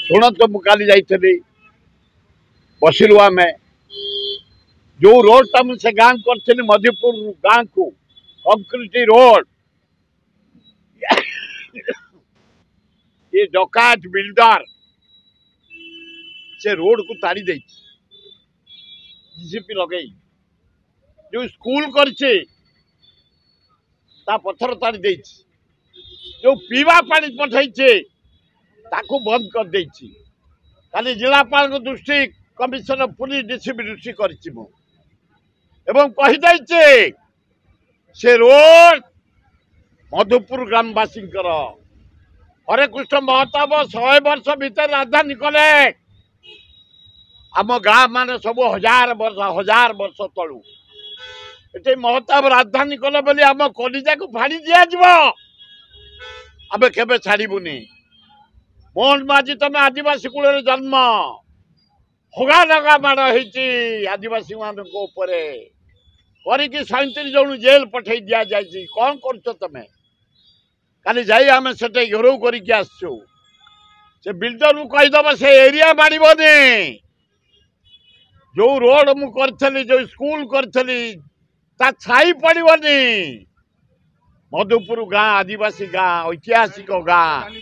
शुण तो मुझे जाइली बसिलु आम जो रोड टा मुझे गाँ कर मधुपुर गाँ को कंक्रीट रोड ये डकायत बिल्डर से रोड को ताड़ी दे जीसीपी लगे जो स्कूल करछे ता पत्थर ताड़ी दे जो पीवा पानी पठाइछे ताकू बंद कर देछि खाली जिलापाल को दृष्टि कमिशनर पुलिस डीसीपी दृष्टि करछि मु एवं कहि दैछे से रोड मधुपुर ग्रामवासी हरे कृष्ण महताब 100 वर्ष भीतर राजधानी कले आम गाँ मान सब हजार वर्ष तलू ये महताब राजधानी कले बोली आम कलिजा को फाड़ी दिया आम केबे छाड़बुनी मोहन माझी तमें आदिवासी कूल जन्म हगा लगा माड़ होती आदिवासी मानक करके 37 जन जेल पठे दि जाए कौन कर तमें काली जाई आम से घेराव करके आसु से बिल्डर को कहीदब से एरिया मारबनी जो रोड मु करी जो स्कूल करी छाई पड़नी मधुपुर गाँ आदिवासी गाँ ऐतिहासिक गाँ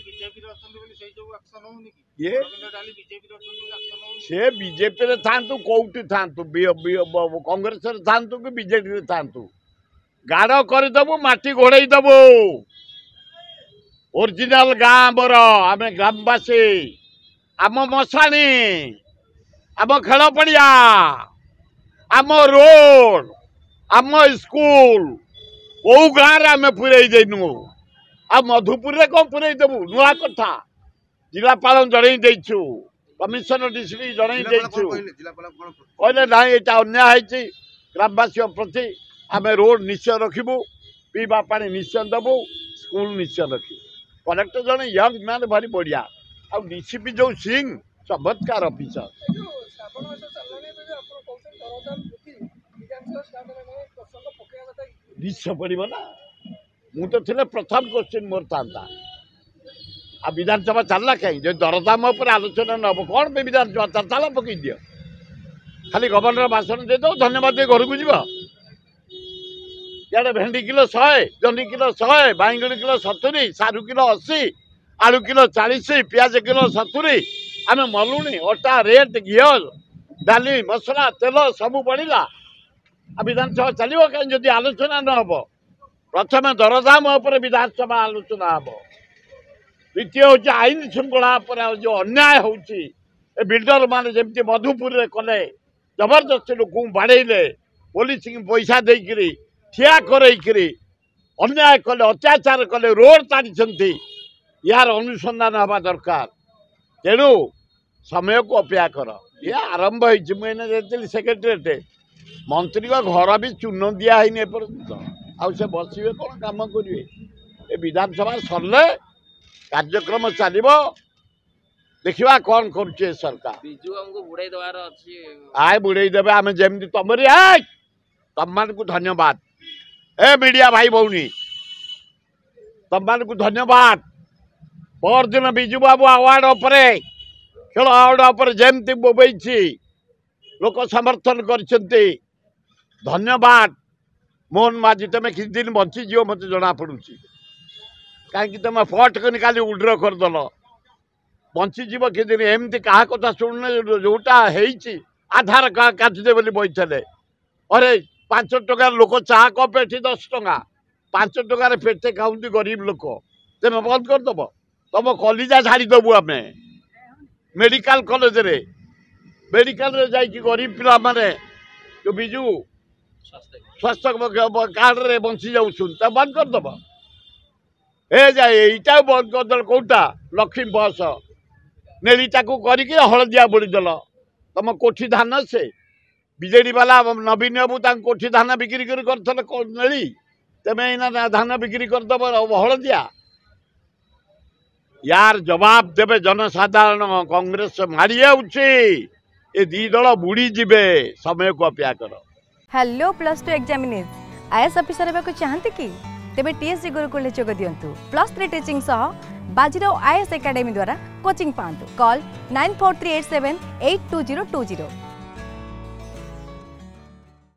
ये से बीजेपी रे थांतु कोउटी थांतु कांग्रेस रे थांतु कि बीजेपी रे थांतु गाड़ करदेबु माटी घोड़े देबु ओरिजिनल गाँ मोर आम ग्रामवासी आम मशाणी आम खेल पड़िया आम रोड आम स्कूल कौ गाँव आम पुरई देनु आ मधुपुर रे कौन पुरई देबु नुआ कथा जिलापाल जनईदेचु कमिशनर डीसीपी जनईदेचु कहले ना यहाँ अन्याय है ग्रामवासी प्रति आम रोड निश्चय रखबू पीवा पानी निश्चय देबू स्कूल निश्चय रखी कलेक्टर जन यंग मैन भारी बढ़िया आ डीसीपी जो सिंह चमत्कार अफिसर निश्चय पड़ो ना मुझे प्रथम क्वेश्चन मोर था आ विधानसभा चलला कहीं जो दरदाम आलोचना न हम कौन पे विधानसभा ताला पकई दियो खाली गवर्नर भाषण दे दो धन्यवाद दे घर को जीव इे भेंडी किलो 100 जनी किलो 100 बैगणी किलो 70 सारू किलो 80 आलू किलो 40 पियाज किलो 70 आम मलुणी अटा रेट घी डाली मसला तेल सब बढ़ला आ विधानसभा चलो कहीं जदि आलोचना न हम प्रथम दरदाम विधानसभा आलोचना हम द्वितीय हूँ आईन श्रृंखला पर जो अन्याय होची बिल्डर मान जमी मधुपुर रे कले जबरदस्ती लोक बाड़े पुलिस की पैसा देकरी ठिया करैकरी अन्याय कले अत्याचार कले रोड ताड़ी यार अनुसंधान हवा दरकार तेणु समय को अपेक्षा कर ये आरंभ होती सेक्रेटेरिएट मंत्री का घर भी चून दिहनी एपर्यंत आ बसवे कौन कम करेंगे विधानसभा सरले कार्यक्रम चलो देखा कौन कर सरकार आए बुड़े देवे आम जमी तुमरी तुम मान को धन्यवाद ए मीडिया भाई भौनी तुम मान को धन्यवाद परदिन बिजू बाबू अवार्ड खेल अवार्ड जमती बोबई लोक समर्थन कर धन्यवाद मोहन माझी तुम किसी दिन बंचीज मत जना पड़ू कहीं तुम फट कर खाली उड्र करदेल बंचीज कि दिन एमती क्या कथा शुणुन जोटा आधार काटदे बही अरे 5 टकार लोक चाह कप एटी 10 टका 5 टकार पेटे खाऊँ गरीब लोक तुम बंद करदेव तुम कलिजा छाड़देबू आम मेडिकल कॉलेज रे मेडिकल रे जाइए गरीब पिला माने जो बिजू स्वास्थ्य कार्ड रे बंची जाऊँ बंद करदेव ए जाए यहीटा बंद करदेल कौटा लक्ष्मी बस नेलीटा को करके हलदिया बोलीदेल तुम कोठी धान से बीजेडी वाला नवीन बाबू कोठी धान बिक्री करी तेमें धान बिक्री करदेव हलदिया यार जवाब देवे जनसाधारण कांग्रेस मारी ए दी दल बुड़ी जीवे समय को अपेक्षा कर। हेलो +2 एग्जामिनीज आईएएस ऑफिसर हेबाकु चाहंती कि तेबे टीएससी गुरुकुल जोग दियंतु +3 टीचिंग सह बाजीराव आईएएस एकेडमी द्वारा कोचिंग पांतु। कॉल 9438782020।